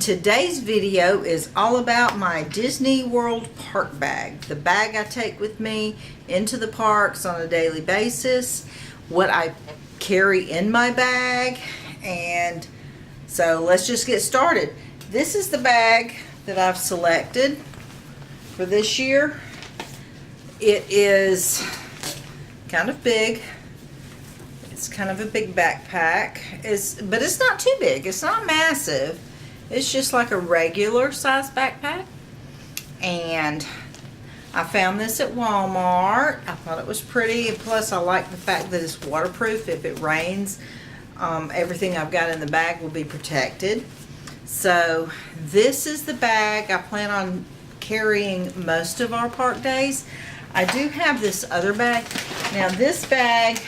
Today's video is all about my Disney World park bag. The bag I take with me into the parks on a daily basis, what I carry in my bag, and so let's just get started. This is the bag that I've selected for this year. It is kind of big. It's kind of a big backpack, but it's not too big. It's not massive. It's just like a regular size backpack. And I found this at Walmart. I thought it was pretty, and plus I like the fact that it's waterproof. If it rains, everything I've got in the bag will be protected. So this is the bag I plan on carrying most of our park days. I do have this other bag. Now this bag,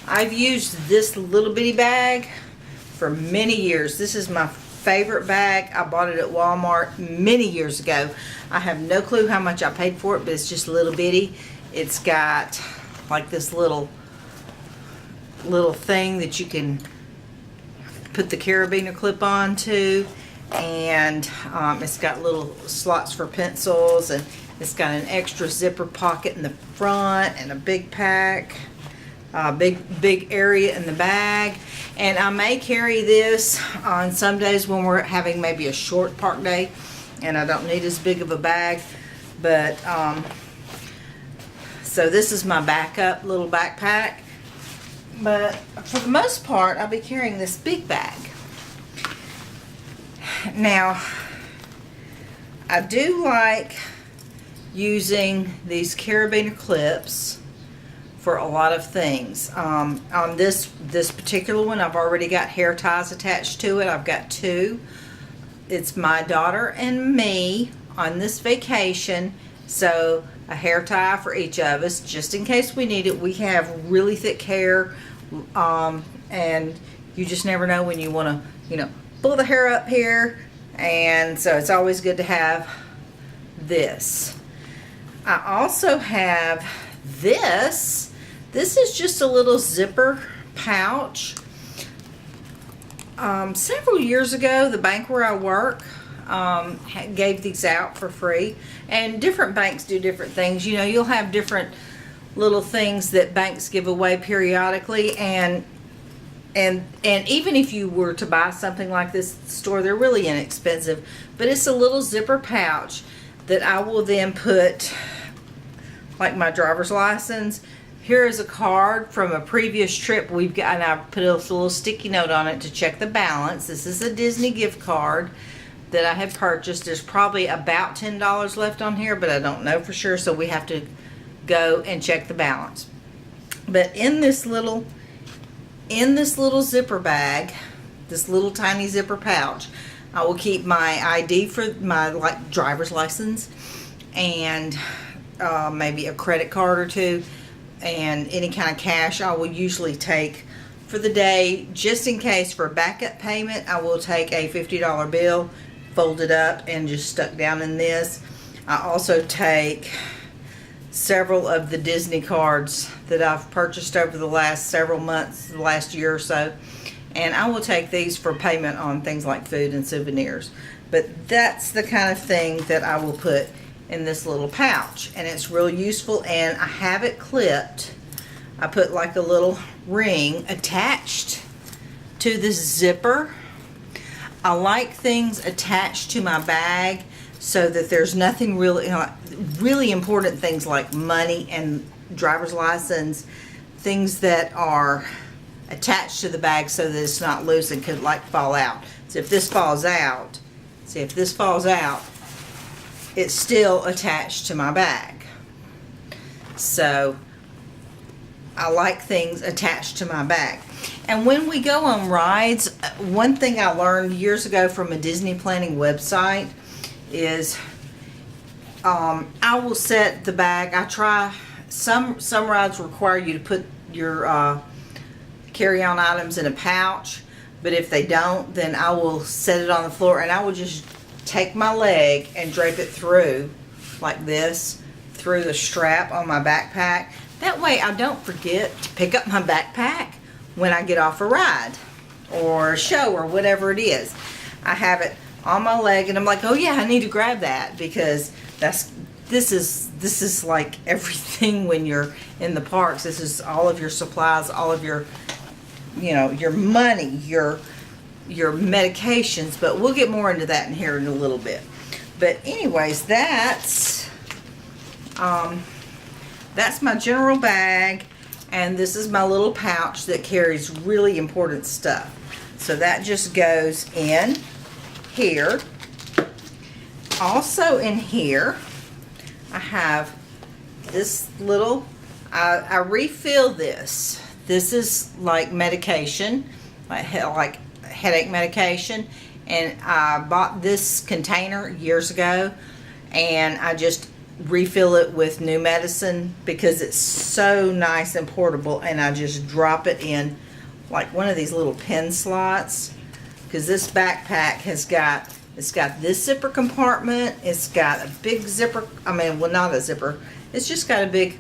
I've used this little bitty bag for many years. This is my favorite bag. I bought it at Walmart many years ago. I have no clue how much I paid for it, but it's just a little bitty. It's got like this little thing that you can put the carabiner clip on to, and it's got little slots for pencils, and it's got an extra zipper pocket in the front and a big pack. Big area in the bag. And I may carry this on some days when we're having maybe a short park day and I don't need as big of a bag, but so this is my backup little backpack. But for the most part I'll be carrying this big bag. Now I do like using these carabiner clips for a lot of things. On this particular one, I've already got hair ties attached to it. I've got two. It's my daughter and me on this vacation, so a hair tie for each of us, just in case we need it. We have really thick hair, and you just never know when you want to, pull the hair up here, and so it's always good to have this. I also have this. This is just a little zipper pouch. Several years ago, the bank where I work gave these out for free, and different banks do different things. You'll have different little things that banks give away periodically, and even if you were to buy something like this at the store, they're really inexpensive. But it's a little zipper pouch that I will then put like my driver's license. Here is a card from a previous trip we've got, and I put a little sticky note on it to check the balance. This is a Disney gift card that I have purchased. There's probably about $10 left on here, but I don't know for sure, so we have to go and check the balance. But in this little zipper bag, this little tiny zipper pouch, I will keep my ID for my driver's license, and maybe a credit card or two, and any kind of cash I will usually take for the day. Just in case for a backup payment, I will take a $50 bill, fold it up, and just stuck down in this. I also take several of the Disney cards that I've purchased over the last several months, the last year or so, and I will take these for payment on things like food and souvenirs. But that's the kind of thing that I will put in this little pouch, and it's real useful, and I have it clipped. I put like a little ring attached to this zipper. I like things attached to my bag so that there's nothing really, really important things like money and driver's license, things that are attached to the bag so that it's not loose and could fall out. So if this falls out, it's still attached to my bag. So I like things attached to my bag. And when we go on rides, one thing I learned years ago from a Disney planning website is I will set the bag. I try, some rides require you to put your carry-on items in a pouch, but if they don't, then I will set it on the floor, and I will just take my leg and drape it through like this, through the strap on my backpack. That way I don't forget to pick up my backpack when I get off a ride or a show or whatever it is. I have it on my leg, and I'm like, oh yeah, I need to grab that, because this is like everything when you're in the parks. This is all of your supplies, all of your, you know, your money, your medications, but we'll get more into that in here in a little bit. But anyways, that's my general bag, and this is my little pouch that carries really important stuff. So that just goes in here. Also in here, I have this little, I refill this. This is like medication, like headache medication, and I bought this container years ago, and I just refill it with new medicine because it's so nice and portable, and I just drop it in like one of these little pen slots, because this backpack has got, it's got this zipper compartment, it's got a big zipper, I mean, well, not a zipper, it's just got a big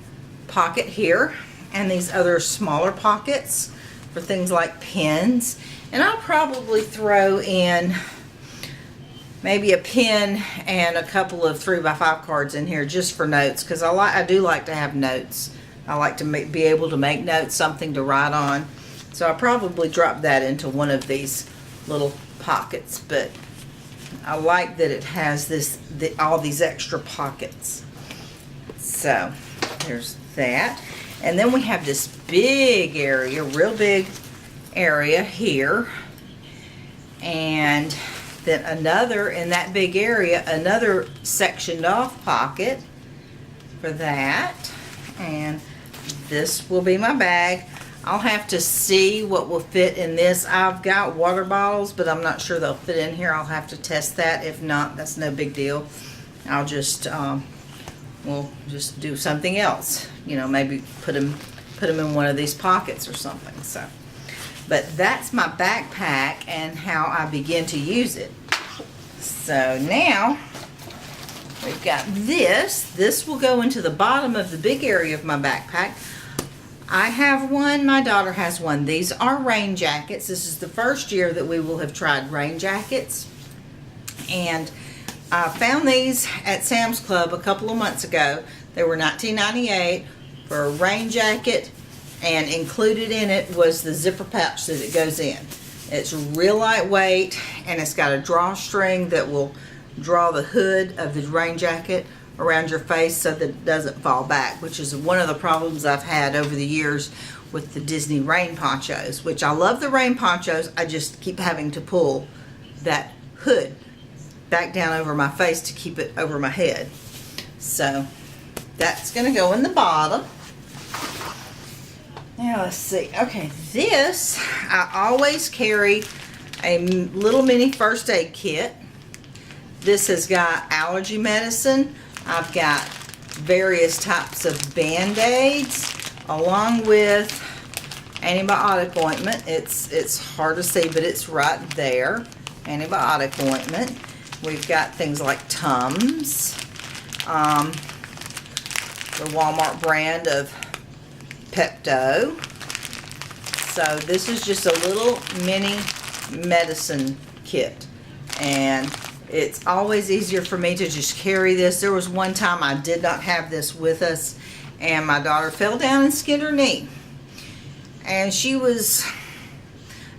pocket here, and these other smaller pockets for things like pens. And I'll probably throw in maybe a pen and a couple of 3x5 cards in here just for notes, because I do like to have notes. I like to be able to make notes, something to write on. So I'll probably drop that into one of these little pockets, but I like that it has all these extra pockets. So there's that. And then we have this big area, real big area here, and then another, in that big area, another sectioned off pocket for that. And this will be my bag. I'll have to see what will fit in this. I've got water bottles, but I'm not sure they'll fit in here. I'll have to test that. If not, that's no big deal. I'll just we'll just do something else, you know, maybe put them in one of these pockets or something. So, but that's my backpack and how I begin to use it. So now we've got this will go into the bottom of the big area of my backpack. I have one, my daughter has one. These are rain jackets. This is the first year that we will have tried rain jackets, and I found these at Sam's Club a couple of months ago. They were $19.98 for a rain jacket, and included in it was the zipper pouch that it goes in. It's real lightweight, and it's got a drawstring that will draw the hood of the rain jacket around your face so that it doesn't fall back, which is one of the problems I've had over the years with the Disney rain ponchos, which I love the rain ponchos. I just keep having to pull that hood back down over my face to keep it over my head. So that's going to go in the bottom. Now let's see. Okay, this, I always carry a little mini first aid kit. This has got allergy medicine. I've got various types of Band-Aids along with antibiotic ointment. It's hard to see, but it's right there. Antibiotic ointment. We've got things like Tums, the Walmart brand of Pepto. So this is just a little mini medicine kit, and it's always easier for me to just carry this. There was one time I did not have this with us, and my daughter fell down and skinned her knee, and she was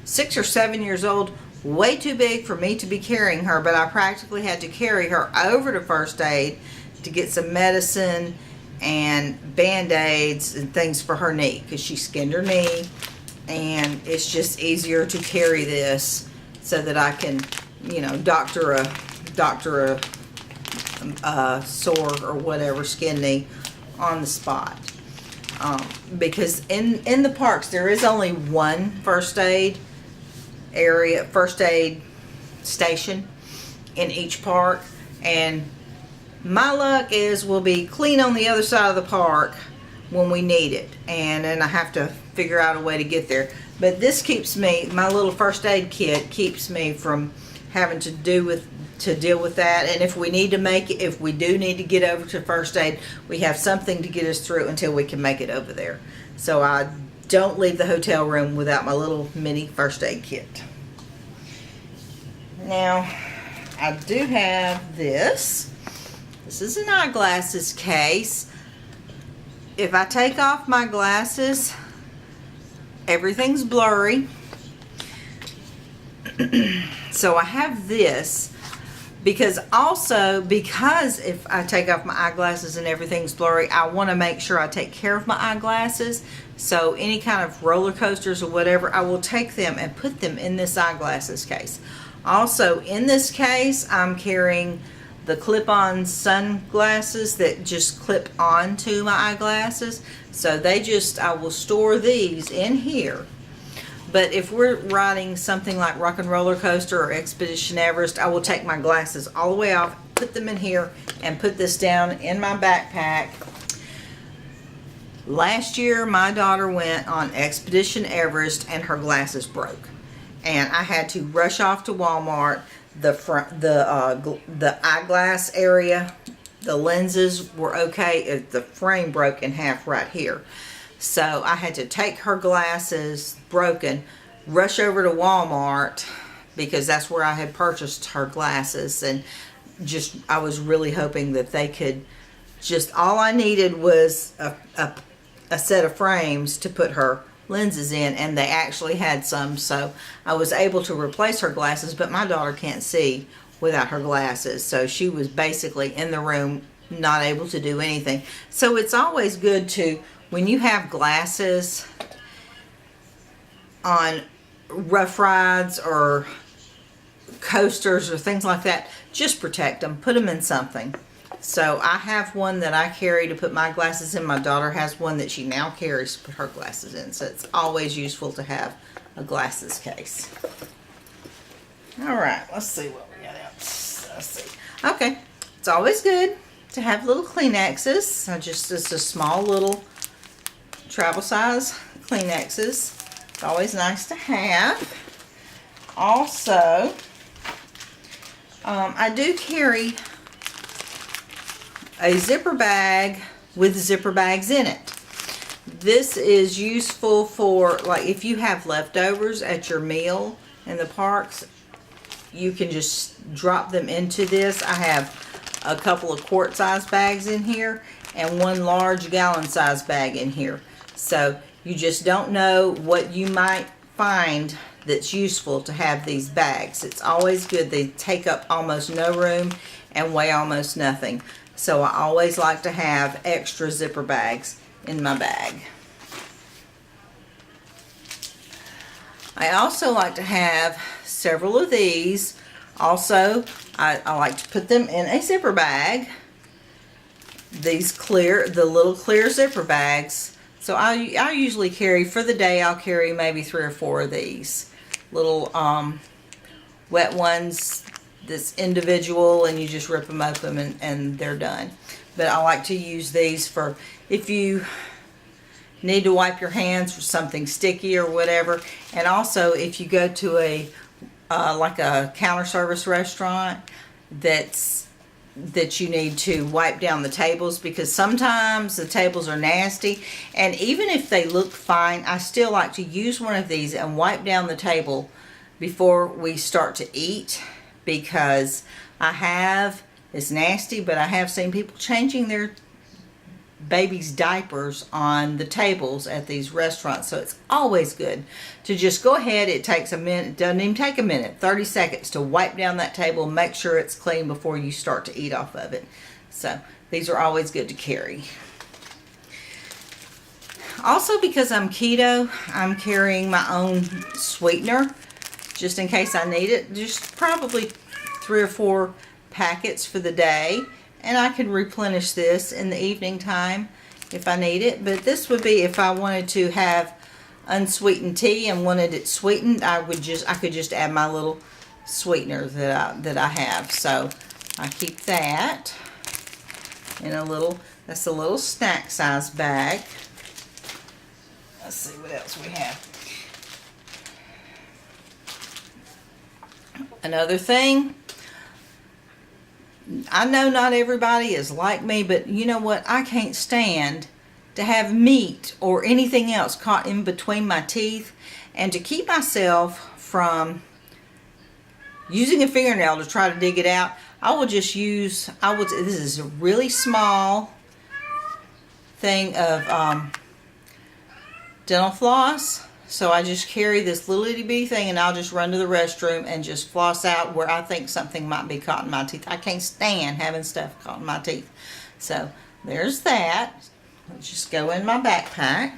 6 or 7 years old, way too big for me to be carrying her, but I practically had to carry her over to first aid to get some medicine and Band-Aids and things for her knee, because she skinned her knee, and it's just easier to carry this so that I can, you know, doctor a sore or whatever, skin knee on the spot. Because in the parks there is only one first aid station in each park, and my luck is we'll be clean on the other side of the park when we need it, and then I have to figure out a way to get there. But this keeps me, my little first aid kit keeps me from having to deal with that. And if we do need to get over to first aid, we have something to get us through until we can make it over there. So I don't leave the hotel room without my little mini first aid kit. Now, I do have this. This is an eyeglasses case. If I take off my glasses, everything's blurry. So I have this because if I take off my eyeglasses and everything's blurry, I want to make sure I take care of my eyeglasses. So any kind of roller coasters or whatever, I will take them and put them in this eyeglasses case. Also in this case, I'm carrying the clip-on sunglasses that just clip onto my eyeglasses. So I will store these in here. But if we're riding something like Rock and Roller Coaster or Expedition Everest, I will take my glasses all the way off, put them in here, and put this down in my backpack. Last year, my daughter went on Expedition Everest and her glasses broke. And I had to rush off to Walmart. The eyeglass area, the lenses were okay. The frame broke in half right here. So I had to take her glasses broken, rush over to Walmart because that's where I had purchased her glasses, and I was really hoping that they could all I needed was a set of frames to put her lenses in, and they actually had some, so I was able to replace her glasses. But my daughter can't see without her glasses, so she was basically in the room not able to do anything. So it's always good to, when you have glasses on rough rides or coasters or things like that, just protect them, put them in something. So I have one that I carry to put my glasses in. My daughter has one that she now carries to put her glasses in. So it's always useful to have a glasses case. All right, let's see what we got else. Let's see. Okay, it's always good to have little Kleenexes. It's a small little travel size Kleenexes. It's always nice to have. Also, I do carry a zipper bag with zipper bags in it. This is useful for, like, if you have leftovers at your meal in the parks, you can just drop them into this. I have a couple of quart size bags in here and one large gallon size bag in here. So you just don't know what you might find that's useful to have these bags. It's always good. They take up almost no room and weigh almost nothing. So I always like to have extra zipper bags in my bag. I also like to have several of these. Also, I like to put them in a zipper bag. These the little clear zipper bags. So I usually carry, for the day, I'll carry maybe 3 or 4 of these. Little wet ones that's individual, and you just rip them open and they're done. But I like to use these for if you need to wipe your hands for something sticky or whatever. And also if you go to a like a counter service restaurant that you need to wipe down the tables, because sometimes the tables are nasty, and even if they look fine, I still like to use one of these and wipe down the table before we start to eat, because it's nasty, but I have seen people changing their babies' diapers on the tables at these restaurants. So it's always good to just go ahead. It takes a minute, it doesn't even take a minute, 30 seconds to wipe down that table, make sure it's clean before you start to eat off of it. So these are always good to carry. Also, because I'm keto, I'm carrying my own sweetener just in case I need it. Just probably 3 or 4 packets for the day, and I can replenish this in the evening time if I need it. But this would be if I wanted to have unsweetened tea and wanted it sweetened, I could just add my little sweetener that I have. So I keep that in that's a little snack size bag. Let's see what else we have. Another thing, I know not everybody is like me, but you know what? I can't stand to have meat or anything else caught in between my teeth. And to keep myself from using a fingernail to try to dig it out, I will just use, this is a really small thing of dental floss. So I just carry this little itty bitty thing, and I'll just run to the restroom and just floss out where I think something might be caught in my teeth. I can't stand having stuff caught in my teeth. So there's that. Let's just go in my backpack.